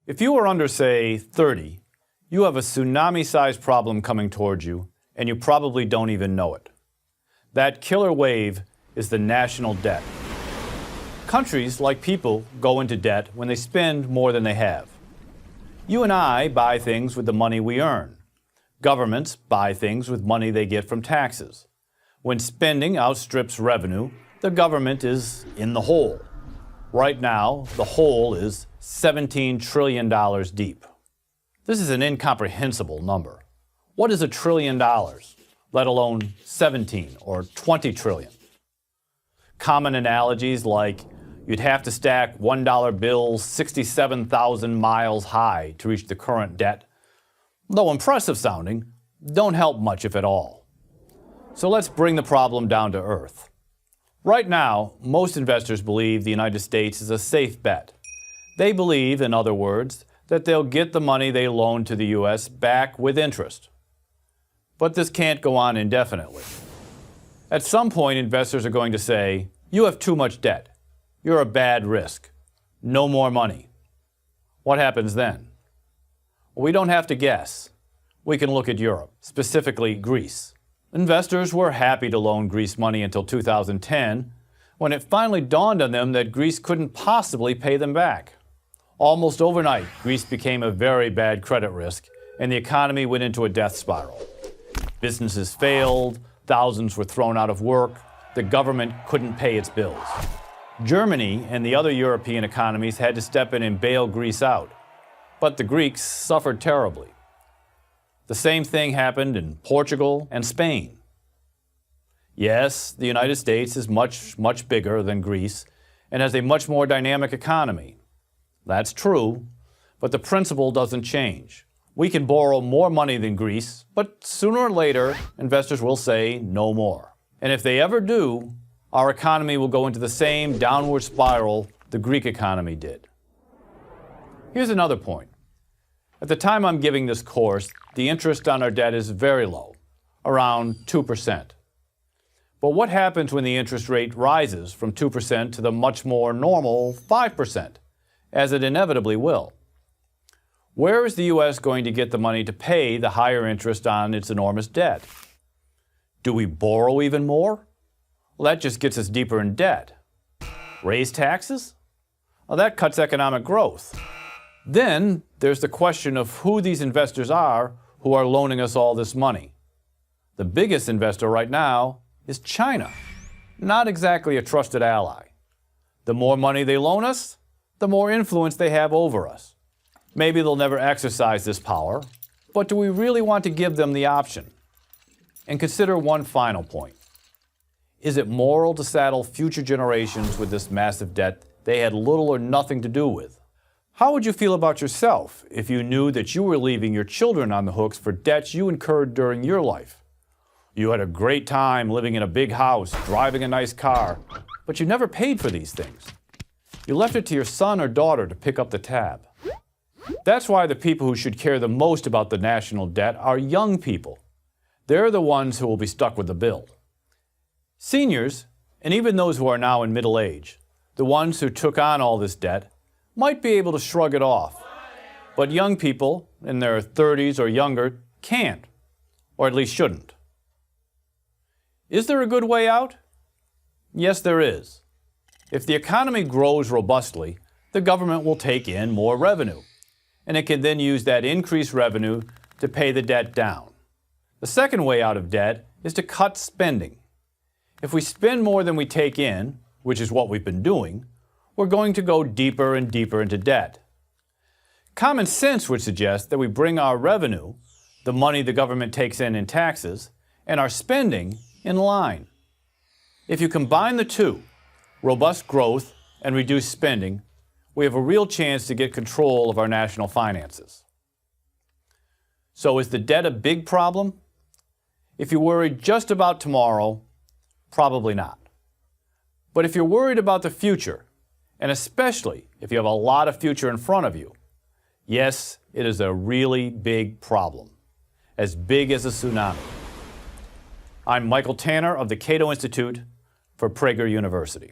If you are under, say, 30, you have a tsunami-sized problem coming towards you, and you probably don't even know it. That killer wave is the national debt. Countries, like people, go into debt when they spend more than they have. You and I buy things with the money we earn. Governments buy things with money they get from taxes. When spending outstrips revenue, the government is in the hole. Right now, the hole is $17 trillion deep. This is an incomprehensible number. What is $1 trillion, let alone 17 or 20 trillion? Common analogies like you'd have to stack $1 bills 67,000 miles high to reach the current debt, though impressive sounding, don't help much if at all. So let's bring the problem down to earth. Right now, most investors believe the United States is a safe bet. They believe, in other words, that they'll get the money they loan to the U.S. back with interest. But this can't go on indefinitely. At some point, investors are going to say, "You have too much debt. You're a bad risk. No more money." What happens then? Well, we don't have to guess. We can look at Europe, specifically Greece. Investors were happy to loan Greece money until 2010, when it finally dawned on them that Greece couldn't possibly pay them back. Almost overnight, Greece became a very bad credit risk, and the economy went into a death spiral. Businesses failed, thousands were thrown out of work, the government couldn't pay its bills. Germany and the other European economies had to step in and bail Greece out, but the Greeks suffered terribly. The same thing happened in Portugal and Spain. Yes, the United States is much bigger than Greece and has a much more dynamic economy. That's true, but the principle doesn't change. We can borrow more money than Greece, but sooner or later, investors will say no more. And if they ever do, our economy will go into the same downward spiral the Greek economy did. Here's another point. At the time I'm giving this course, the interest on our debt is very low, around 2%. But what happens when the interest rate rises from 2% to the much more normal 5%, as it inevitably will? Where is the U.S. going to get the money to pay the higher interest on its enormous debt? Do we borrow even more? Well, that just gets us deeper in debt. Raise taxes? Well, that cuts economic growth. Then there's the question of who these investors are who are loaning us all this money. The biggest investor right now is China, not exactly a trusted ally. The more money they loan us, the more influence they have over us. Maybe they'll never exercise this power, but do we really want to give them the option? And consider one final point. Is it moral to saddle future generations with this massive debt they had little or nothing to do with? How would you feel about yourself if you knew that you were leaving your children on the hooks for debts you incurred during your life? You had a great time living in a big house, driving a nice car, but you never paid for these things. You left it to your son or daughter to pick up the tab. That's why the people who should care the most about the national debt are young people. They're the ones who will be stuck with the bill. Seniors, and even those who are now in middle age, the ones who took on all this debt, might be able to shrug it off. But young people in their 30s or younger can't, or at least shouldn't. Is there a good way out? Yes, there is. If the economy grows robustly, the government will take in more revenue, and it can then use that increased revenue to pay the debt down. The second way out of debt is to cut spending. If we spend more than we take in, which is what we've been doing, we're going to go deeper and deeper into debt. Common sense would suggest that we bring our revenue, the money the government takes in taxes, and our spending in line. If you combine the two, robust growth and reduced spending, we have a real chance to get control of our national finances. So is the debt a big problem? If you're worried just about tomorrow, probably not. But if you're worried about the future, and especially if you have a lot of future in front of you, yes, it is a really big problem, as big as a tsunami. I'm Michael Tanner of the Cato Institute for Prager University.